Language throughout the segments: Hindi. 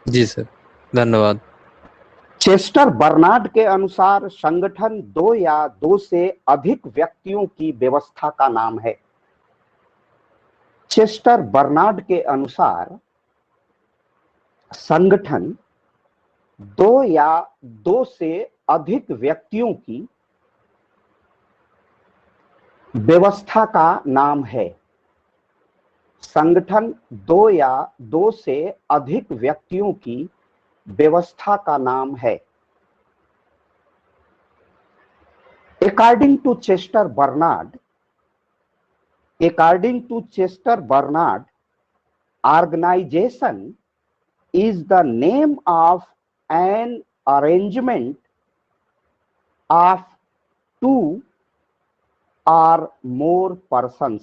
जी सर, धन्यवाद। चेस्टर बर्नार्ड के अनुसार संगठन दो या दो से अधिक व्यक्तियों की व्यवस्था का नाम है। चेस्टर बर्नार्ड के अनुसार संगठन दो या दो से अधिक व्यक्तियों की व्यवस्था का नाम है। संगठन दो या दो से अधिक व्यक्तियों की व्यवस्था का नाम है। According to Chester Bernard, organization is the name of an arrangement of two or more persons.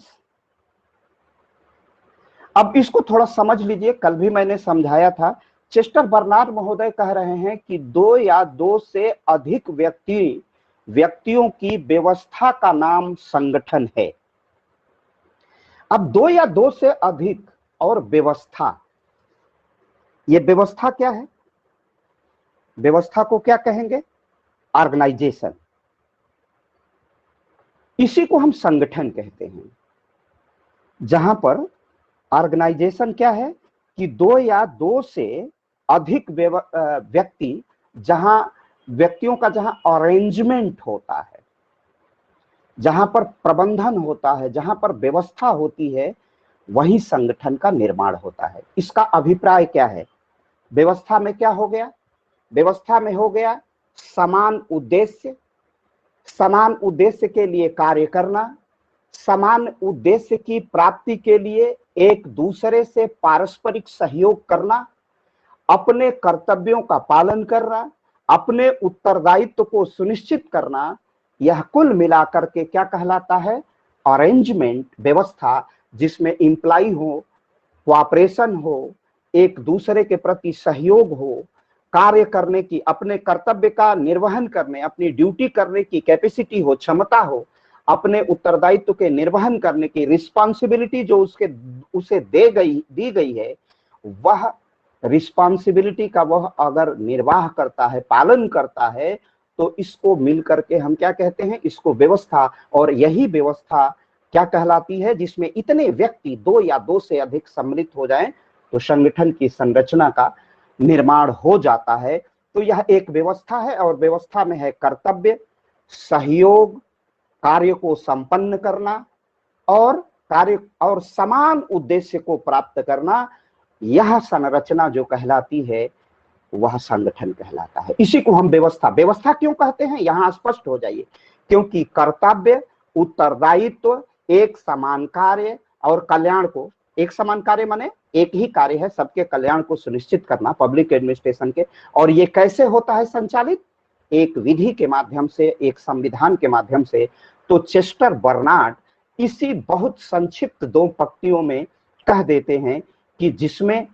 अब इसको थोड़ा समझ लीजिए, कल भी मैंने समझाया था। चेस्टर बर्नार्ड महोदय कह रहे हैं कि दो या दो से अधिक व्यक्तियों की व्यवस्था का नाम संगठन है। अब दो या दो से अधिक और व्यवस्था, ये व्यवस्था क्या है? व्यवस्था को क्या कहेंगे? ऑर्गेनाइजेशन। इसी को हम संगठन कहते हैं। जहां पर ऑर्गेनाइजेशन क्या है कि दो या दो से अधिक व्यक्ति, जहां व्यक्तियों का जहां अरेंजमेंट होता है, जहां पर प्रबंधन होता है, जहां पर व्यवस्था होती है, वही संगठन का निर्माण होता है। इसका अभिप्राय क्या है? व्यवस्था में क्या हो गया? व्यवस्था में हो गया समान उद्देश्य, समान उद्देश्य के लिए कार्य करना, समान उद्देश्य की प्राप्ति के लिए एक दूसरे से पारस्परिक सहयोग करना, अपने कर्तव्यों का पालन करना, अपने उत्तरदायित्व को सुनिश्चित करना, यह कुल मिलाकर के क्या कहलाता है? अरेंजमेंट, व्यवस्था, जिसमें इंप्लाई हो, कोऑपरेशन हो, एक दूसरे के प्रति सहयोग हो, कार्य करने की, अपने कर्तव्य का निर्वहन करने, अपनी ड्यूटी करने की कैपेसिटी हो, क्षमता हो, अपने उत्तरदायित्व के निर्वहन करने की रिस्पॉन्सिबिलिटी जो उसे दी गई है, वह रिस्पॉन्सिबिलिटी का वह अगर निर्वाह करता है, पालन करता है, तो इसको मिलकर के हम क्या कहते हैं? इसको व्यवस्था। और यही व्यवस्था क्या कहलाती है? जिसमें इतने व्यक्ति दो या दो से अधिक सम्मिलित हो जाएं तो संगठन की संरचना का निर्माण हो जाता है। तो यह एक व्यवस्था है, और व्यवस्था में है कर्तव्य, सहयोग, कार्य को संपन्न करना और समान उद्देश्य को प्राप्त करना। यह संरचना जो कहलाती है वह संगठन कहलाता है। इसी को हम व्यवस्था क्यों कहते हैं? यहां स्पष्ट हो जाइए। क्योंकि कर्तव्य, उत्तरदायित्व, एक समान कार्य और कल्याण को, एक समान कार्य माने एक ही कार्य है, सबके कल्याण को सुनिश्चित करना, पब्लिक एडमिनिस्ट्रेशन के। और ये कैसे होता है संचालित? एक विधि के माध्यम से, एक संविधान के माध्यम से। तो चेस्टर बर्नार्ड इसी बहुत संक्षिप्त दो पंक्तियों में कह देते हैं कि जिसमें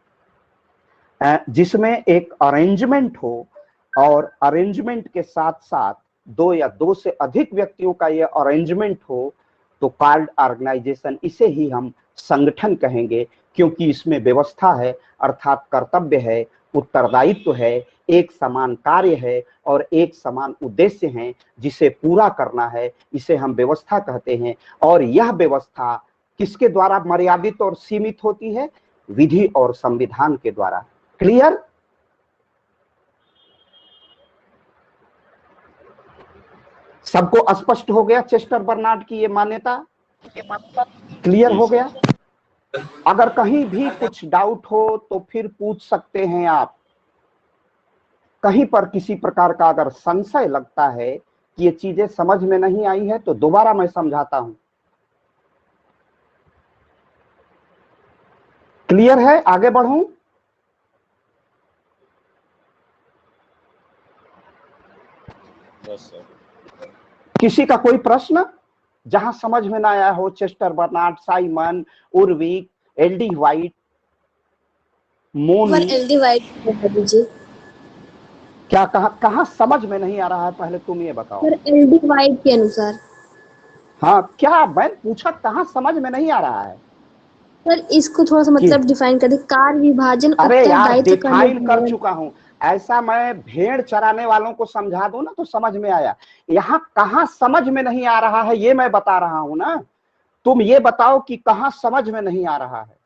एक अरेंजमेंट हो, और अरेंजमेंट के साथ साथ दो या दो से अधिक व्यक्तियों का यह अरेंजमेंट हो, तो कॉल्ड ऑर्गेनाइजेशन, इसे ही हम संगठन कहेंगे। क्योंकि इसमें व्यवस्था है, अर्थात कर्तव्य है, उत्तरदायित्व है, एक समान कार्य है और एक समान उद्देश्य है जिसे पूरा करना है। इसे हम व्यवस्था कहते हैं। और यह व्यवस्था किसके द्वारा मर्यादित और सीमित होती है? विधि और संविधान के द्वारा। क्लियर? सबको स्पष्ट हो गया चेस्टर बर्नार्ड की ये मान्यता? क्लियर हो गया? अगर कहीं भी कुछ डाउट हो तो फिर पूछ सकते हैं आप। कहीं पर किसी प्रकार का अगर संशय लगता है कि ये चीजें समझ में नहीं आई है, तो दोबारा मैं समझाता हूं। क्लियर है? आगे बढ़ूं? किसी का कोई प्रश्न जहां समझ में ना आया हो? Chester Barnard, Simon, Urwick, LD White, Mooney, LD White बता दीजिए। क्या कहां समझ में नहीं आ रहा है? पहले तुम ये बताओ। सर एलडी व्हाइट के अनुसार। हाँ, क्या मैं पूछा कहां समझ में नहीं आ रहा है? सर इसको थोड़ा सा मतलब डिफाइन कर दे, कार्य विभाजन अरे यार उत्तरदायित्व का डिफाइन कर निर्धारण। चुका हूं। ऐसा मैं भेड़ चराने वालों को समझा दूं ना तो समझ में आया। यहाँ कहां समझ में नहीं आ रहा है ये मैं बता रहा हूं ना। तुम ये बताओ कि कहां समझ में नहीं आ रहा है,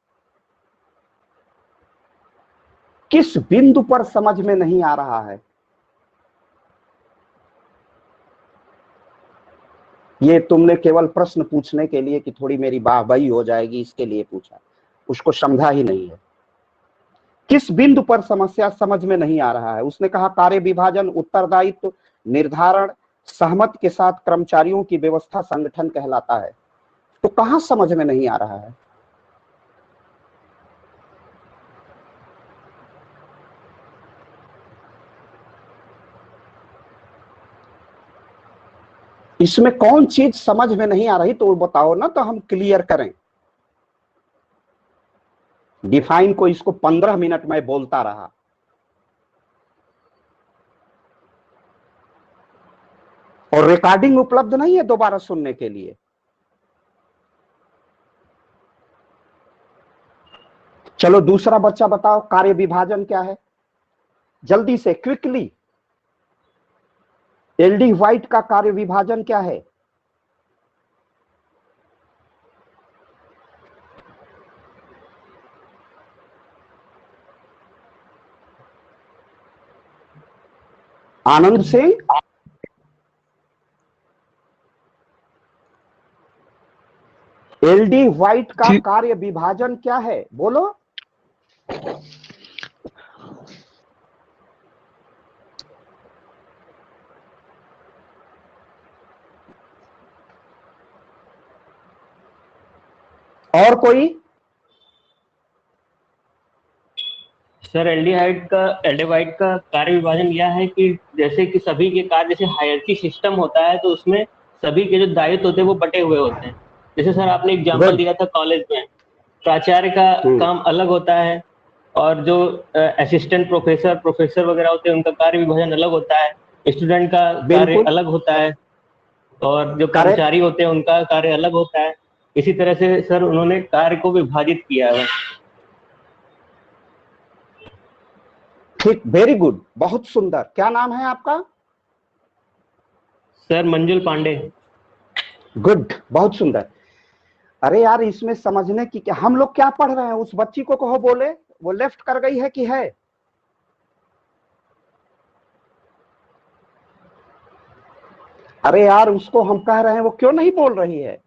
किस बिंदु पर समझ में नहीं आ रहा है। ये तुमने केवल प्रश्न पूछने के लिए कि थोड़ी मेरी वाहवाही हो जाएगी इसके लिए पूछा, उसको समझा ही नहीं है। किस बिंदु पर समस्या समझ में नहीं आ रहा है। उसने कहा कार्य विभाजन, उत्तरदायित्व निर्धारण, सहमत के साथ कर्मचारियों की व्यवस्था संगठन कहलाता है। तो कहां समझ में नहीं आ रहा है। इसमें कौन चीज समझ में नहीं आ रही तो बताओ ना, तो हम क्लियर करें। डिफाइन को इसको 15 मिनट में बोलता रहा। और रिकॉर्डिंग उपलब्ध नहीं है दोबारा सुनने के लिए। चलो दूसरा बच्चा बताओ कार्य विभाजन क्या है, जल्दी से क्विकली। एलडी व्हाइट का कार्य विभाजन क्या है। आनंद सिंह, एलडी व्हाइट का कार्य विभाजन क्या है बोलो। और कोई। सर एलडी वाइट का कार्य विभाजन यह है कि जैसे कि सभी के कार्य, जैसे हायरार्की सिस्टम होता है तो उसमें सभी के जो दायित्व होते हैं वो बटे हुए होते हैं। जैसे सर आपने एग्जांपल दिया था कॉलेज में प्राचार्य का काम अलग होता है और जो असिस्टेंट प्रोफेसर वगैरह होते हैं उनका कार्य विभाजन अलग होता है, स्टूडेंट का कार्य अलग होता है और जो कर्मचारी होते हैं उनका कार्य अलग होता है। इसी तरह से सर उन्होंने कार्य को विभाजित किया है। ठीक, वेरी गुड, बहुत सुंदर। क्या नाम है आपका। सर मंजुल पांडे। गुड, बहुत सुंदर। अरे यार इसमें समझने की क्या, हम लोग क्या पढ़ रहे हैं। उस बच्ची को कहो बोले, वो लेफ्ट कर गई है कि है। अरे यार उसको हम कह रहे हैं वो क्यों नहीं बोल रही है।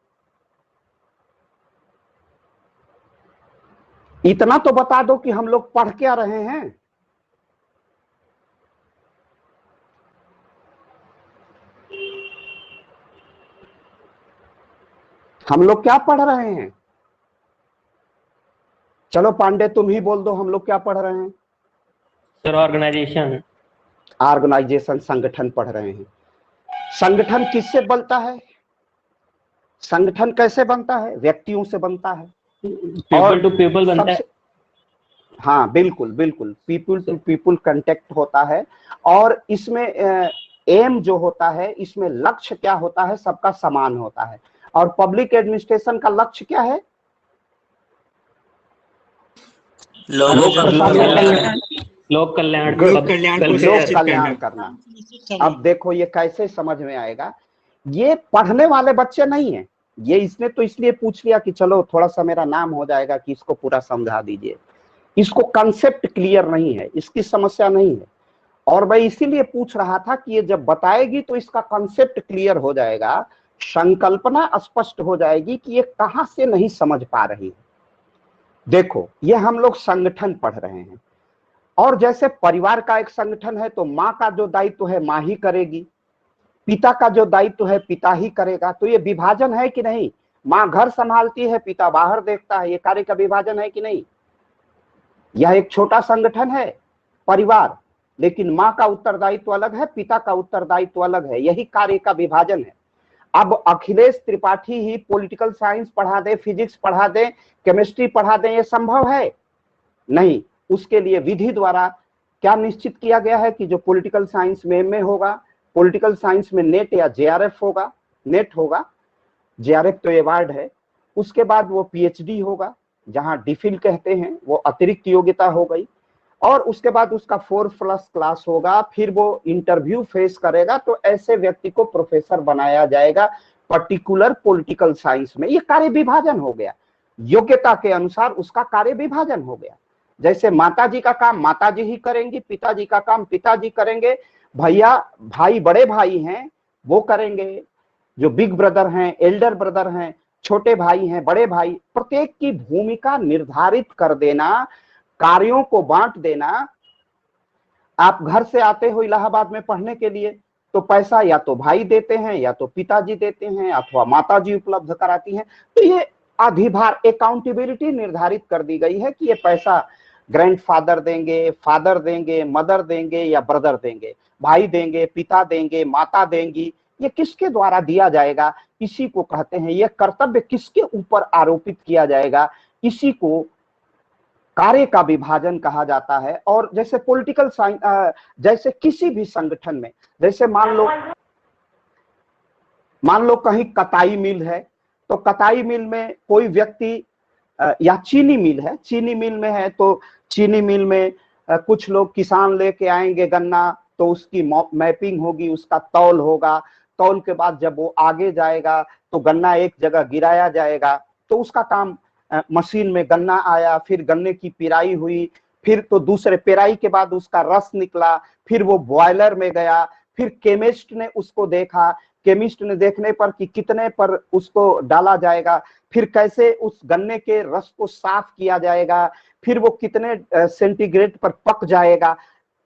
इतना तो बता दो कि हम लोग पढ़ क्या रहे हैं। हम लोग क्या पढ़ रहे हैं। चलो पांडे तुम ही बोल दो, हम लोग क्या पढ़ रहे हैं। सर ऑर्गेनाइजेशन, संगठन पढ़ रहे हैं। संगठन किससे बनता है, संगठन कैसे बनता है, व्यक्तियों से बनता है। पीपल टू पीपल बनता है। हाँ बिल्कुल बिल्कुल, पीपल टू पीपल कांटेक्ट होता है। और इसमें एम जो होता है, इसमें लक्ष्य क्या होता है, सबका समान होता है। और पब्लिक एडमिनिस्ट्रेशन का लक्ष्य क्या है, लोक कल्याण करना। अब देखो ये कैसे समझ में आएगा। ये पढ़ने वाले बच्चे नहीं है, ये इसने तो इसलिए पूछ लिया कि चलो थोड़ा सा मेरा नाम हो जाएगा कि इसको पूरा समझा दीजिए। इसको कंसेप्ट क्लियर नहीं है, इसकी समस्या नहीं है। और मैं इसीलिए पूछ रहा था कि ये जब बताएगी तो इसका कंसेप्ट क्लियर हो जाएगा, संकल्पना स्पष्ट हो जाएगी कि ये कहां से नहीं समझ पा रही है। देखो ये हम लोग संगठन पढ़ रहे हैं, और जैसे परिवार का एक संगठन है तो माँ का जो दायित्व है माँ ही करेगी, पिता का जो दायित्व है पिता ही करेगा। तो ये विभाजन है कि नहीं, माँ घर संभालती है, पिता बाहर देखता है, ये कार्य का विभाजन है कि नहीं। यह एक छोटा संगठन है परिवार, लेकिन माँ का उत्तरदायित्व अलग है, पिता का उत्तरदायित्व अलग है, यही कार्य का विभाजन है। अब अखिलेश त्रिपाठी ही पॉलिटिकल साइंस पढ़ा दे, फिजिक्स पढ़ा दे, केमिस्ट्री पढ़ा दे, ये संभव है नहीं। उसके लिए विधि द्वारा क्या निश्चित किया गया है कि जो पॉलिटिकल साइंस में एमए होगा, पॉलिटिकल साइंस में नेट या जेआरएफ होगा, नेट होगा, जेआरएफ तो अवार्ड है, उसके बाद वो पीएचडी होगा, जहां डिफिल कहते हैं, वो अतिरिक्त योग्यता हो गई, और उसके बाद उसका 4+ क्लास होगा, फिर वो इंटरव्यू फेस करेगा, तो ऐसे व्यक्ति को प्रोफेसर बनाया जाएगा पर्टिकुलर पॉलिटिकल साइंस में। ये कार्य विभाजन हो गया, योग्यता के अनुसार उसका कार्य विभाजन हो गया। जैसे माताजी का काम माताजी ही करेंगी, पिताजी का काम पिताजी करेंगे, भैया भाई बड़े भाई हैं वो करेंगे, जो बिग ब्रदर हैं, एल्डर ब्रदर हैं, छोटे भाई हैं, बड़े भाई, प्रत्येक की भूमिका निर्धारित कर देना, कार्यों को बांट देना। आप घर से आते हो इलाहाबाद में पढ़ने के लिए, तो पैसा या तो भाई देते हैं या तो पिताजी देते हैं अथवा माताजी उपलब्ध कराती हैं। तो ये अधिभार, अकाउंटेबिलिटी निर्धारित कर दी गई है कि ये पैसा ग्रैंडफादर देंगे, फादर देंगे, मदर देंगे या ब्रदर देंगे, भाई देंगे, पिता देंगे, माता देंगी, ये किसके द्वारा दिया जाएगा, इसी को कहते हैं। यह कर्तव्य किसके ऊपर आरोपित किया जाएगा, इसी को कार्य का विभाजन कहा जाता है। और जैसे पॉलिटिकल साइंस, जैसे किसी भी संगठन में, जैसे मान लो कहीं कताई मिल है, तो कताई मिल में कोई व्यक्ति, या चीनी मिल है, चीनी मिल में है, तो चीनी मिल में कुछ लोग किसान लेके आएंगे गन्ना, तो उसकी मैपिंग होगी, उसका तौल होगा, तौल के बाद जब वो आगे जाएगा तो गन्ना एक जगह गिराया जाएगा, तो उसका काम, मशीन में गन्ना आया, फिर गन्ने की पिराई हुई, फिर तो दूसरे पेराई के बाद उसका रस निकला, फिर वो बॉयलर में गया, फिर केमिस्ट ने उसको देखा, केमिस्ट ने देखने पर कि कितने पर उसको डाला जाएगा, फिर कैसे उस गन्ने के रस को साफ किया जाएगा, फिर वो कितने सेंटीग्रेड पर पक जाएगा।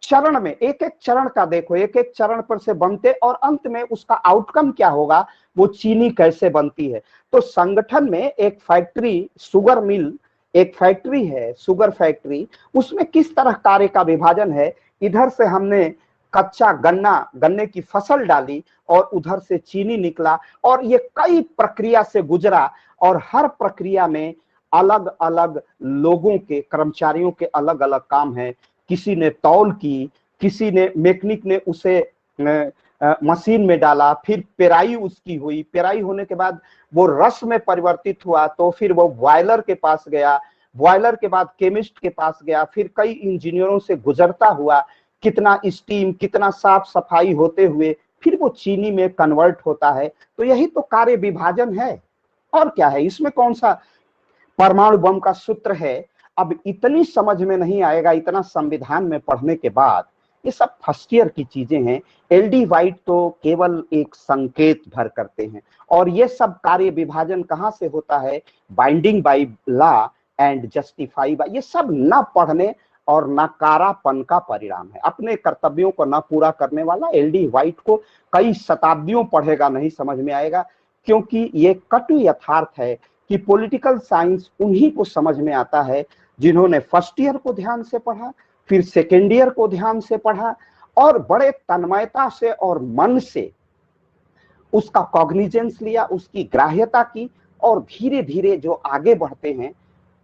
चरण में, एक एक चरण का देखो, एक एक चरण पर से बनते, और अंत में उसका आउटकम क्या होगा, वो चीनी कैसे बनती है। तो संगठन में एक फैक्ट्री, शुगर मिल एक फैक्ट्री है, शुगर फैक्ट्री, उसमें किस तरह कार्य का विभाजन है। इधर से हमने कच्चा गन्ने की फसल डाली और उधर से चीनी निकला, और ये कई प्रक्रिया से गुजरा, और हर प्रक्रिया में अलग अलग लोगों के, कर्मचारियों के अलग अलग काम है। किसी ने तौल की, किसी ने, मैकेनिक ने उसे मशीन में डाला, फिर पेराई उसकी हुई, पेराई होने के बाद वो रस में परिवर्तित हुआ, तो फिर वो बॉयलर के पास गया, बॉयलर के बाद केमिस्ट के पास गया, फिर कई इंजीनियरों से गुजरता हुआ, कितना स्टीम, कितना साफ सफाई होते हुए फिर वो चीनी में कन्वर्ट होता है। तो यही तो कार्य विभाजन है, और क्या है इसमें, कौन सा परमाणु बम का सूत्र है। अब इतनी समझ में नहीं आएगा, इतना संविधान में पढ़ने के बाद, ये सब फर्स्ट ईयर की चीजें हैं। एलडी वाइट तो केवल एक संकेत भर करते हैं, और ये सब कार्य विभाजन कहाँ से होता है, binding by law and justify by, ये सब न पढ़ने और नकारापन का परिणाम है। अपने कर्तव्यों को न पूरा करने वाला एलडी वाइट को कई शताब्दियों पढ़ेगा नहीं समझ में आएगा, क्योंकि ये कटु यथार्थ है कि पॉलिटिकल साइंस उन्हीं को समझ में आता है जिन्होंने फर्स्ट ईयर को ध्यान से पढ़ा, फिर सेकेंड ईयर को ध्यान से पढ़ा, और बड़े तन्मयता से और मन से उसका कॉग्निजेंस लिया, उसकी ग्राह्यता की, और धीरे धीरे जो आगे बढ़ते हैं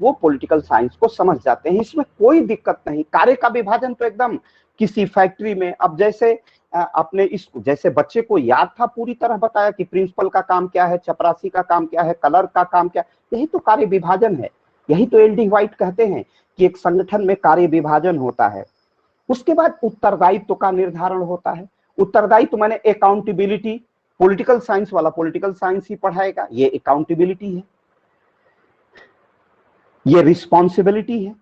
वो पॉलिटिकल साइंस को समझ जाते हैं। इसमें कोई दिक्कत नहीं। कार्य का विभाजन तो एकदम किसी फैक्ट्री में, अब जैसे अपने इस, जैसे बच्चे को याद था, पूरी तरह बताया कि प्रिंसिपल का काम क्या है, चपरासी का काम क्या है, कलर का काम क्या है, यही तो कार्य विभाजन है। यही तो एलडी वाइट कहते हैं कि एक संगठन में कार्य विभाजन होता है। उसके बाद उत्तरदायित्व का निर्धारण होता है। उत्तरदायित्व माने अकाउंटेबिलिटी, पॉलिटिकल साइंस वाला पॉलिटिकल साइंस ही पढ़ाएगा, ये अकाउंटेबिलिटी है, ये रिस्पॉन्सिबिलिटी है।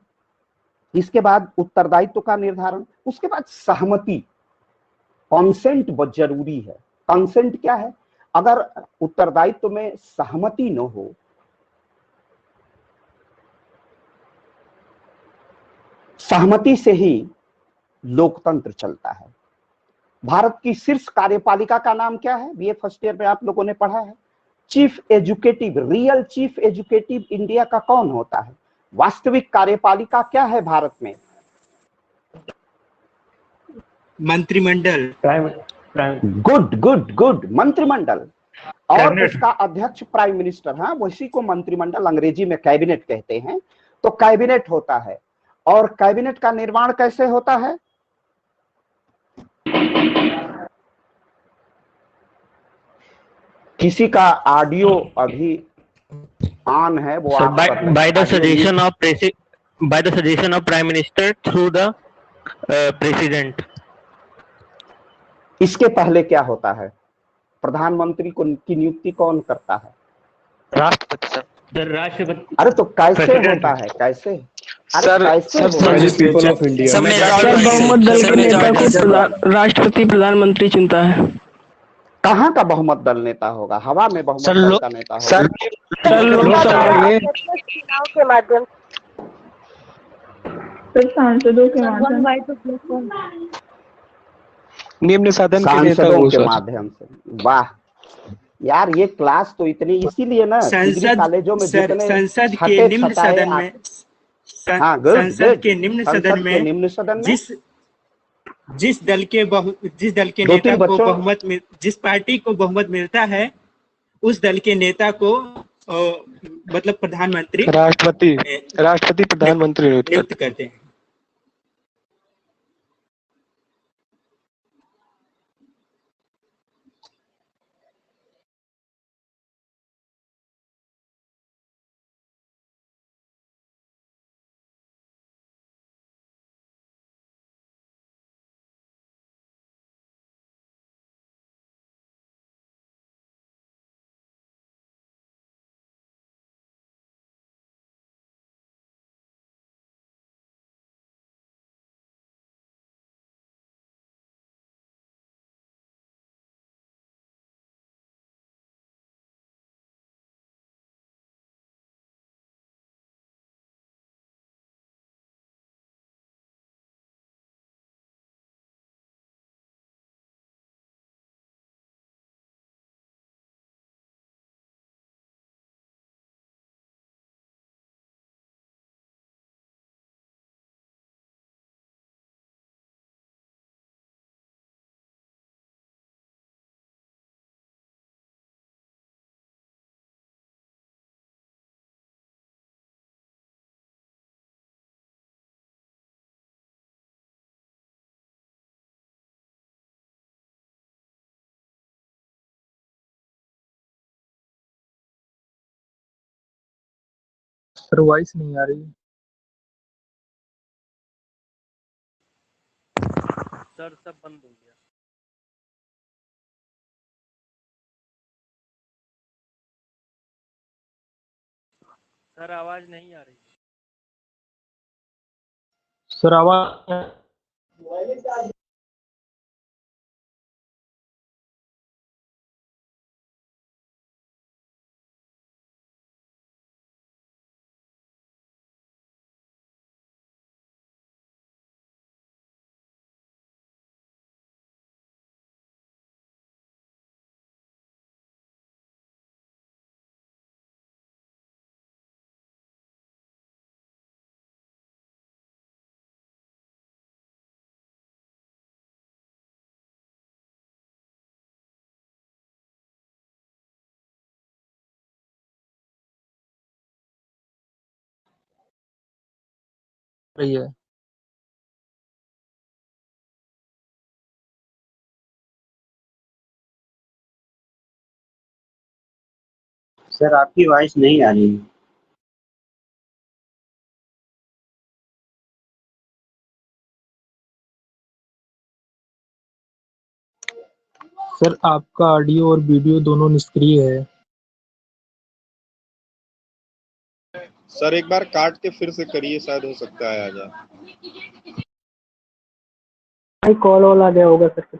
इसके बाद उत्तरदायित्व का निर्धारण, उसके बाद सहमति, कॉन्सेंट बहुत जरूरी है। कंसेंट क्या है, अगर उत्तरदायित्व में सहमति न हो, सहमति से ही लोकतंत्र चलता है। भारत की शीर्ष कार्यपालिका का नाम क्या है, बीए फर्स्ट ईयर में आप लोगों ने पढ़ा है। Chief educative, real chief educative India का कौन होता है, वास्तविक कार्यपालिका क्या है भारत में, मंत्रिमंडल। गुड गुड गुड, मंत्रिमंडल, और उसका अध्यक्ष प्राइम मिनिस्टर, हाँ वैसी को मंत्रिमंडल, अंग्रेजी में कैबिनेट कहते हैं। तो कैबिनेट होता है, और कैबिनेट का निर्माण कैसे होता है, किसी का ऑडियो अभी खान है वो सर आप कर लें। बाय द आगे suggestion of prime minister through the president. इसके पहले क्या होता है? प्रधानमंत्री को की नियुक्ति कौन करता है? राष्ट्रपति सर। सर राष्ट्रपति। अरे तो कैसे प्रेसिडेंट। होता है, कैसे? अरे सर कैसे सर होता है? People of India. सब सर बहुमत दल के नेता को राष्ट्रपति प्रधानमंत्री चुनता है। कहाँ का बहुमत दल नेता होगा? हवा में बहुमत दल का नेता होगा। सर सर लोकसभा में चुनाव के माध्यम सर सांसदों के माध्यम निम्न सदन के नेता सांसदों वो के सर। माध्यम से। वाह यार, ये क्लास तो इतनी, इसीलिए ना डिग्री कॉलेजों में जितने संसद के छठे निम्न छटाए सदन में हाँ, गुड संसद गुड। के निम्न सदन में निम्न सदन में जिस दल के दो नेता तीन को बच्चों बहुमत जिस पार्टी को बहुमत मिलता है उस दल के नेता को मतलब प्रधानमंत्री राष्ट्रपति प्रधानमंत्री नियुक्त करते हैं। सर वॉइस नहीं आ रही। सर सब बंद हो गया। सर आवाज नहीं आ रही। सर आवाज रही है। सर आपकी वॉइस नहीं आ रही। सर आपका ऑडियो और वीडियो दोनों निष्क्रिय है। सर एक बार काट के फिर से करिए, शायद हो सकता है आ जाए। कॉल वॉल आ गया होगा सर।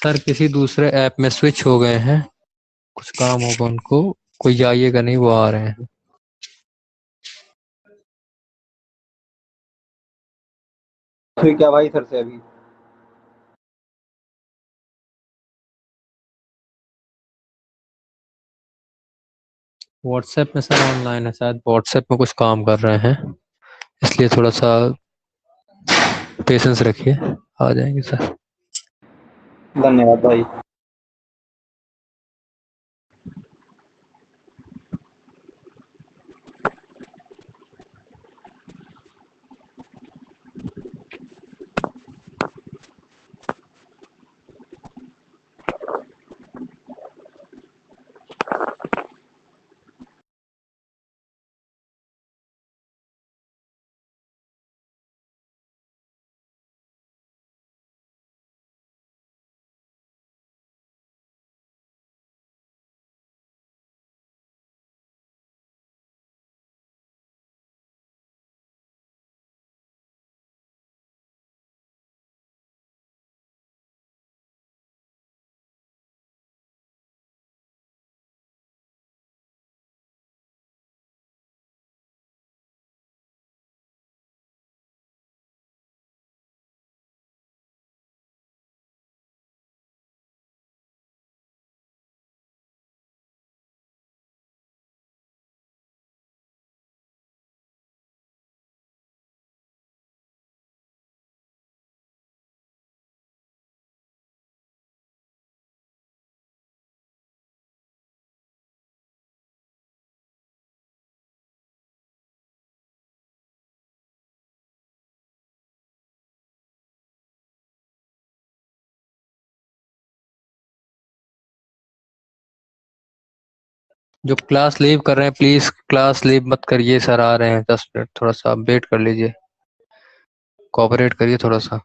सर किसी दूसरे ऐप में स्विच हो गए हैं, कुछ काम होगा उनको, कोई जाइएगा नहीं, वो आ रहे हैं। फिर क्या भाई सर से अभी? व्हाट्सएप में सर ऑनलाइन है, शायद व्हाट्सएप में कुछ काम कर रहे हैं, इसलिए थोड़ा सा पेशेंस रखिए, आ जाएंगे सर। धन्यवाद भाई। जो क्लास लीव कर रहे हैं प्लीज क्लास लीव मत करिए, सर आ रहे हैं 10 मिनट, थोड़ा सा वेट कर लीजिए, कोऑपरेट करिए थोड़ा सा।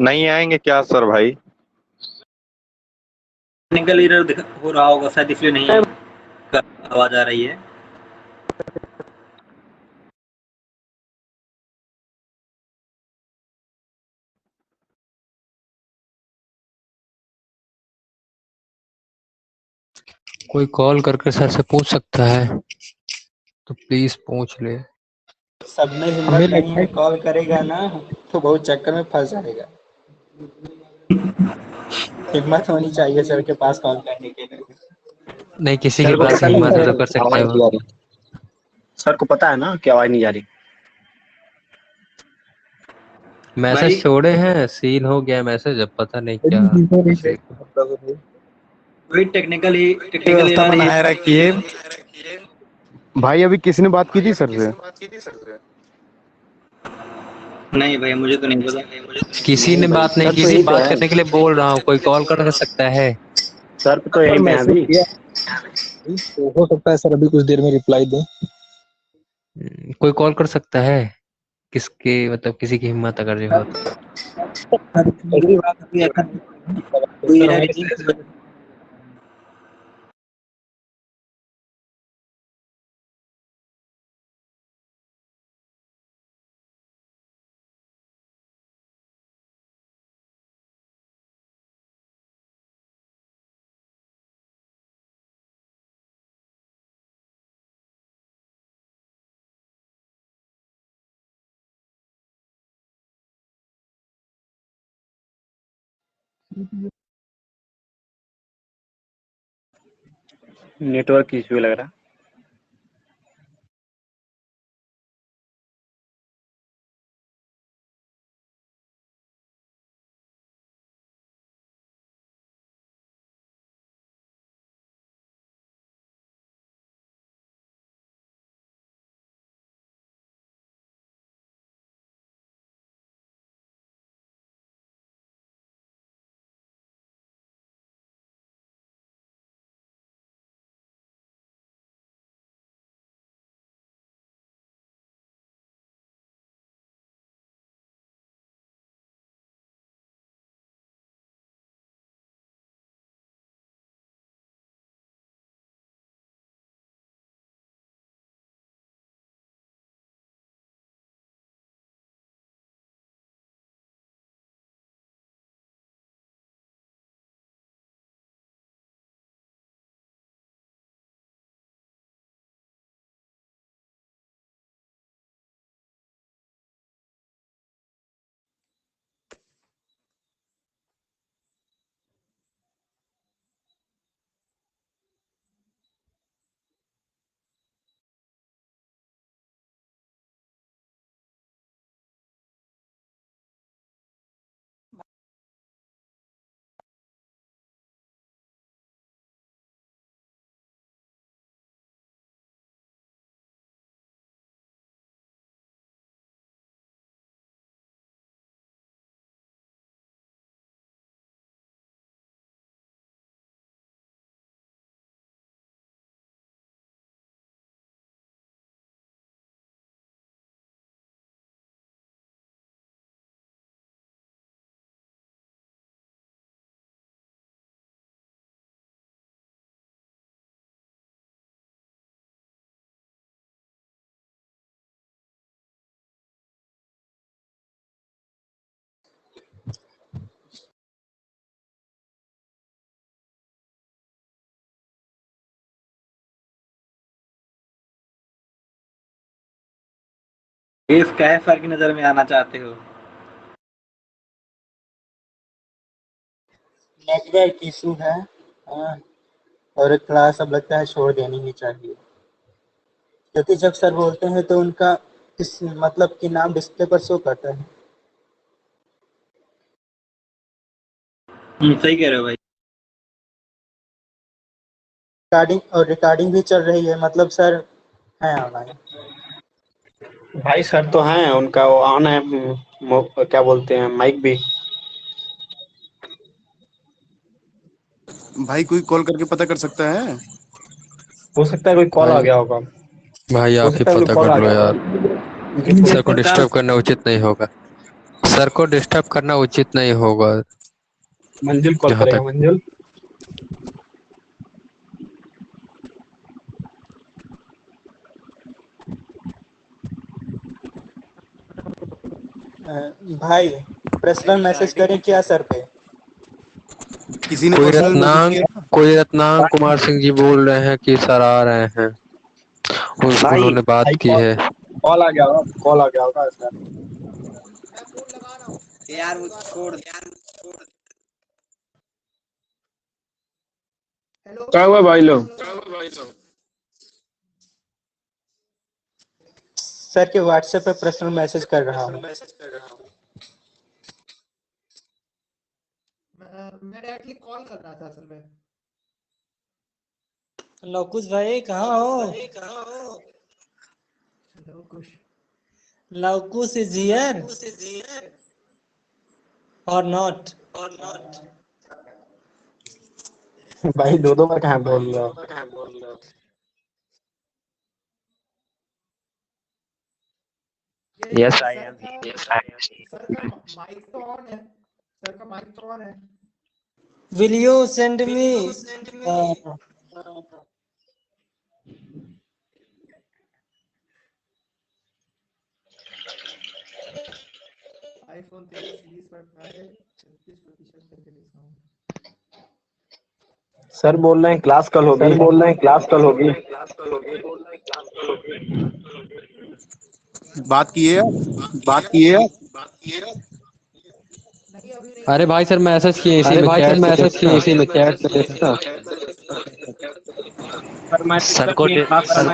नहीं आएंगे क्या सर भाई? टेक्निकल एरर हो रहा होगा शायद, इसलिए नहीं आवाज आ रही है। कोई कॉल करके सर से पूछ सकता है तो प्लीज पूछ ले। सब में हिम्मत नहीं है, कॉल करेगा ना तो बहुत चक्कर में फंस जाएगा। हिम्मत होनी चाहिए सर के पास कॉल करने के लिए। नहीं, किसी सर के को पास पता नहीं हिम्मत है सर, तो कर सकता आवाज है नहीं वो। आ रही। सर को पता है ना कि आवाज नहीं जा रही। मैसेज छोड़े हैं, सीन हो गया मैसेज, अब पता नहीं क्या किसी को। कोई टेक्निकल व्यवस्था एरर बनाए रखिए। भाई अभी किसने बात की थी सर से? नहीं भाई, मुझे तो नहीं पता। किसी ने भाई, बात नहीं सर की तो थी, यही पे बात है। करने के लिए बोल रहा हूँ, कोई कॉल कर सकता है। सर तो यही पे है अभी। तो हो सकता है सर अभी कुछ देर में रिप्लाई दें। कोई कॉल कर सकता है किसके, मतलब किसी की हिम्मत अगर जो हो तो। पहली बात अभी ऐसा कोई सर है हमारे कि नेटवर्क इश्यू लग रहा। इस क्या सर की नजर में आना चाहते हो? नेटवर्क इशू है। हाँ, और क्लास अब लगता है छोड़ देनी ही चाहिए, क्योंकि जब सर बोलते हैं तो उनका इस मतलब कि नाम डिस्प्ले पर शो करता है। सही कह रहे हो भाई। रिकॉर्डिंग भी चल रही है, मतलब सर है ऑनलाइन। भाई सर तो हैं, उनका वो ऑन है, क्या बोलते हैं, माइक भी। भाई कोई कॉल करके पता कर सकता है? हो सकता है कोई कॉल आ भाई गया होगा। भाई हो आप ही सकता है कोई पता कॉल कर आ लो गया यार, होगा। सर को डिस्टर्ब करना उचित नहीं होगा। सर को डिस्टर्ब करना उचित नहीं होगा। मंजिल कॉल जहाँ करेगा, तक मंजिल। भाई पर्सनल मैसेज करें क्या सर पे? किसी ने पर्सनल मैसेज किया? कोई रत्नांग कुमार सिंह जी बोल रहे हैं कि सर आ रहे हैं, भाई उन्होंने बात की है। कॉल आ गया होगा, कॉल आ गया होगा सर। यार वो छोड़ क्या हुआ भाई लोग? सर के व्हाट्सएप पे पर्सनल मैसेज कर रहा हूँ। मैं डायरेक्टली कॉल कर रहा था असल में। लवकुश भाई कहाँ हो? लवकुश इज हियर और नॉट? भाई दो बार कहाँ बोल रहे हो? Yes I am. सर का माइक तो ऑन है, सर का माइक तो ऑन है। Will you send me iPhone 13 series पर प्राइस 36% करके डिस्काउंट। सर बोल रहे हैं क्लास कल होगी। बात किए अरे भाई सर मैसेज किए इसी में चैट में देखना। सर मैं सर को क्लास कल